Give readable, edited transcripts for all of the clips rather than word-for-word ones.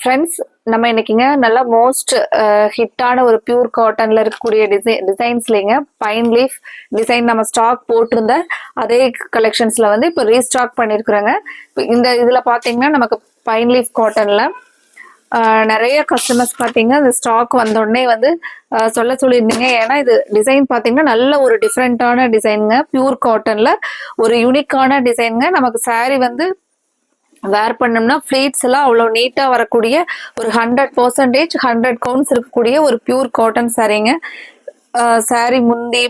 Friends, நம்ம இன்னைக்குங்க நல்லா most ஹிட்டான ஒரு பியூர் காட்டன்ல இருக்கக்கூடிய டிசைன்ஸ்லிங்க பைன் லீஃப் டிசைன் நம்ம ஸ்டாக் போட்டிருந்த அதே கலெக்ஷன்ஸ்ல வந்து இப்போ ரீஸ்டாக் பண்ணியிருக்கிறோங்க. இந்த இதுல பாத்தீங்கன்னா நமக்கு பைன் லீஃப் காட்டன்ல நிறைய கஸ்டமர்ஸ் பார்த்தீங்கன்னா இந்த ஸ்டாக் வந்தோடனே வந்து சொல்லியிருந்தீங்க. ஏன்னா இது டிசைன் பார்த்தீங்கன்னா நல்ல ஒரு டிஃப்ரெண்ட்டான டிசைனுங்க, பியூர் காட்டன்ல ஒரு யூனிக்கான டிசைனுங்க. நமக்கு saree வந்து வேர் பண்ணோம்னா ஃபிளீட்ஸ் எல்லாம் அவ்வளோ நீட்டாக வரக்கூடிய ஒரு 100% 100 கவுண்ட்ஸ் இருக்கக்கூடிய ஒரு பியூர் காட்டன் சாரீங்க. saree முந்தி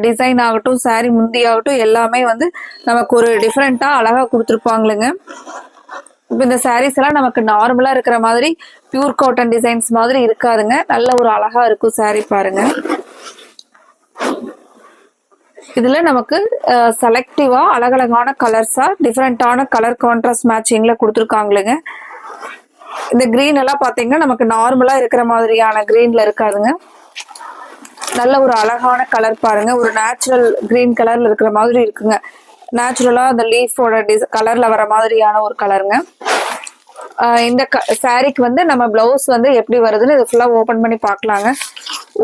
டிசைன் ஆகட்டும், saree முந்தி ஆகட்டும், எல்லாமே வந்து நமக்கு ஒரு டிஃப்ரெண்ட்டாக அழகாக கொடுத்துருப்பாங்களுங்க. இப்போ இந்த சாரீஸ் எல்லாம் நமக்கு நார்மலா இருக்கிற மாதிரி பியூர் காட்டன் டிசைன்ஸ் மாதிரி இருக்காதுங்க. நல்ல ஒரு அழகா இருக்கும் saree பாருங்க. இதுல நமக்கு செலக்டிவா அழகழகான கலர்ஸா டிஃப்ரெண்டான கலர் கான்ட்ராஸ்ட் மேட்சிங்ல கொடுத்துருக்காங்களுங்க. இந்த கிரீன் எல்லாம் பாத்தீங்கன்னா நமக்கு நார்மலா இருக்கிற மாதிரியான கிரீன்ல இருக்காதுங்க. நல்ல ஒரு அழகான கலர் பாருங்க, ஒரு நேச்சுரல் கிரீன் கலர்ல இருக்கிற மாதிரி இருக்குங்க. நேச்சுரலா அந்த லீஃபோட கலர்ல வர மாதிரியான ஒரு கலருங்க. இந்த சாரீக்கு வந்து நம்ம பிளவுஸ் வந்து எப்படி வருதுன்னு இது ஃபுல்லா ஓபன் பண்ணி பார்க்கலாங்க.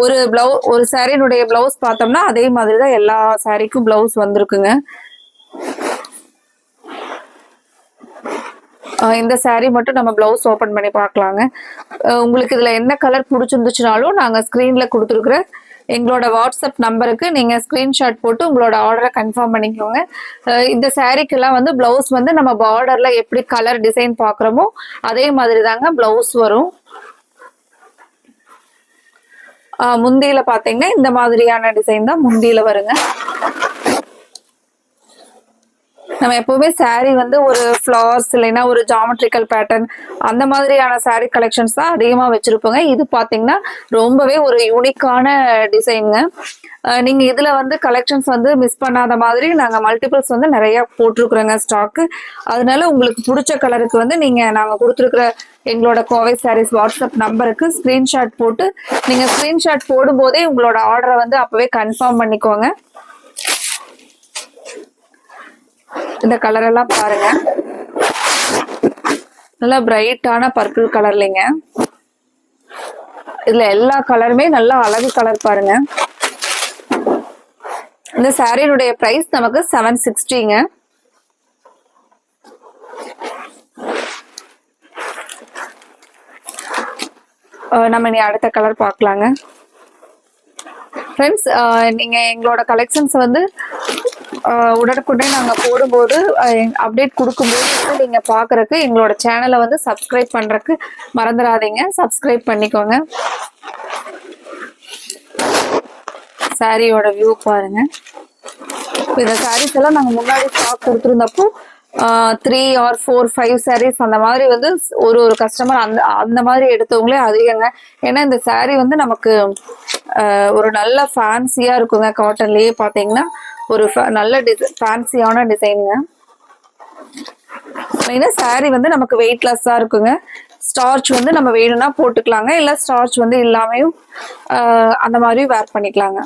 ஒரு சாரியினுடைய பிளவுஸ் பார்த்தோம்னா அதே மாதிரி தான் எல்லா சாரிக்கும் பிளவுஸ் வந்திருக்குங்க. இந்த சாரீ மட்டும் நம்ம பிளவுஸ் ஓபன் பண்ணி பார்க்கலாங்க. உங்களுக்கு இதுல என்ன கலர் பிடிச்சிருந்துச்சுனாலும் நாங்க ஸ்கிரீன்ல கொடுத்துருக்குற எங்களோட வாட்ஸ்அப் நம்பருக்கு நீங்க ஸ்கிரீன்ஷாட் போட்டு உங்களோட ஆர்டரை கன்ஃபார்ம் பண்ணிக்கோங்க. இந்த சாரீக்கெல்லாம் வந்து பிளவுஸ் வந்து நம்ம பார்டர்ல எப்படி கலர் டிசைன் பாக்குறோமோ அதே மாதிரி தாங்க பிளவுஸ் வரும். முந்தியில பாத்தீங்கன்னா இந்த மாதிரியான டிசைன் தான் முந்தியில வருங்க. நம்ம எப்பவுமே saree வந்து ஒரு ஃபிளவர்ஸ் இல்லைன்னா ஒரு ஜாமெட்ரிக்கல் பேட்டர்ன் அந்த மாதிரியான saree கலெக்ஷன்ஸ் தான் அதிகமா வச்சிருப்போங்க. இது பாத்தீங்கன்னா ரொம்பவே ஒரு யூனிக்கான டிசைனுங்க. நீங்க இதுல வந்து கலெக்ஷன்ஸ் வந்து மிஸ் பண்ணாத மாதிரி நாங்க மல்டிபிள்ஸ் வந்து நிறைய போட்டிருக்கிறோங்க ஸ்டாக்கு. அதனால உங்களுக்கு பிடிச்ச கலருக்கு வந்து நாங்க கொடுத்துருக்குற எங்களோட கோவை சாரீஸ் வாட்ஸ்அப் நம்பருக்கு ஸ்கிரீன்ஷாட் போட்டு நீங்க ஸ்கிரீன்ஷாட் போடும் போதே உங்களோட ஆர்டரை வந்து அப்பவே கன்ஃபார்ம் பண்ணிக்கோங்க. இந்த கலர் எல்லாம் பாருங்க, நல்லா பிரைட்டான பர்பிள் கலர்லிங்க. இதுல எல்லா கலருமே நல்லா அழகு கலர் பாருங்க. இந்த சாரியினுடைய பிரைஸ் நமக்கு 760ங்க. நம்ம இனி அடுத்த கலர் பார்க்கலாங்க. ஃப்ரெண்ட்ஸ், நீங்க எங்களோட கலெக்ஷன்ஸ் வந்து உடனுக்குடனே நாங்கள் போடும்போது அப்டேட் கொடுக்கும்போது நீங்க பாக்குறதுக்கு எங்களோட சேனலை வந்து சப்ஸ்கிரைப் பண்றதுக்கு மறந்துடாதீங்க. சப்ஸ்கிரைப் பண்ணிக்கோங்க. சாரியோட வியூ பாருங்க. இந்த சாரீஸ் எல்லாம் நாங்க முன்னாடி ஸ்டாக் கொடுத்துருந்தப்போ 3 or 4, 5 sarees அந்த மாதிரி வந்து ஒரு கஸ்டமர் அந்த மாதிரி எடுத்தவங்களே அதிகங்க. ஏன்னா இந்த saree வந்து நமக்கு ஒரு நல்ல ஃபேன்சியா இருக்குங்க. காட்டன்லயே பாத்தீங்கன்னா ஒரு நல்ல ஃபேன்சியான டிசைனுங்க. மெயினா saree வந்து நமக்கு வெயிட்லெஸ்ஸா இருக்குங்க. ஸ்டார்ச் வந்து நம்ம வேணும்னா போட்டுக்கலாங்க, இல்ல ஸ்டார்ச் வந்து இல்லாமையும் அந்த மாதிரி வேர் பண்ணிக்கலாங்க.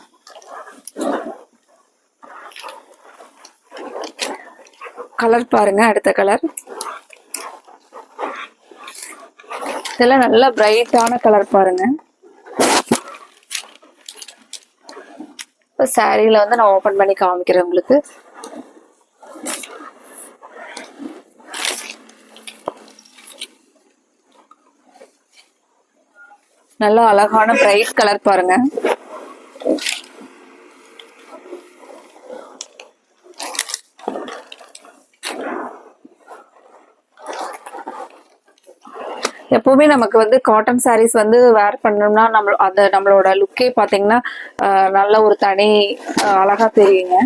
கலர் பாருங்க, அடுத்த கலர் இதெல்லாம் நல்ல பிரைட்டான கலர் பாருங்க. இப்போ சாரியில வந்து நான் ஓபன் பண்ணி காமிக்கிறேன் உங்களுக்கு. நல்ல அழகான பிரைட் கலர் பாருங்க. எப்பவுமே நமக்கு வந்து காட்டன் சாரீஸ் வந்து வேர் பண்ணோம்னா நம்மளோட லுக்கே பாத்தீங்கன்னா நல்ல ஒரு தனி அழகா தெரியுங்க.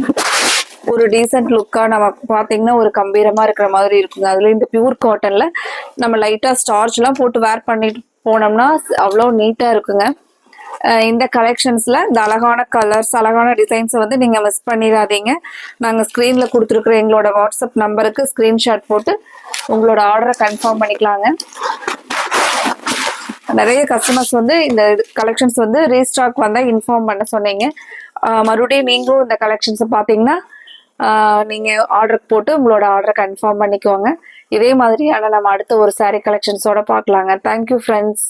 ஒரு டீசென்ட் லுக்கா நமக்கு பாத்தீங்கன்னா ஒரு கம்பீரமா இருக்கிற மாதிரி இருக்குங்க. அதுல இந்த பியூர் காட்டன்ல நம்ம லைட்டா ஸ்டார்ச் எல்லாம் போட்டு வேர் பண்ணிட்டு போனோம்னா அவ்வளோ நீட்டா இருக்குங்க. இந்த கலெக்ஷன்ஸ்ல இந்த அழகான கலர்ஸ், அழகான டிசைன்ஸ் வந்து நீங்க மிஸ் பண்ணிடாதீங்க. நாங்க ஸ்கிரீன்ல கொடுத்துருக்குற எங்களோட வாட்ஸ்அப் நம்பருக்கு ஸ்கிரீன்ஷாட் போட்டு உங்களோட ஆர்டரை கன்ஃபார்ம் பண்ணிக்கலாங்க. நிறைய கஸ்டமர்ஸ் வந்து இந்த கலெக்ஷன்ஸ் வந்து ரீஸ்டாக் வந்தா இன்ஃபார்ம் பண்ண சொன்னீங்க. மறுபடியும் நீங்களும் இந்த கலெக்ஷன்ஸ் பாத்தீங்கன்னா நீங்க ஆர்டர் போட்டு உங்களோட ஆர்டரை கன்ஃபார்ம் பண்ணிக்கோங்க. இதே மாதிரியான நம்ம அடுத்த ஒரு saree கலெக்ஷன்ஸோட பார்க்கலாங்க. Thank you friends.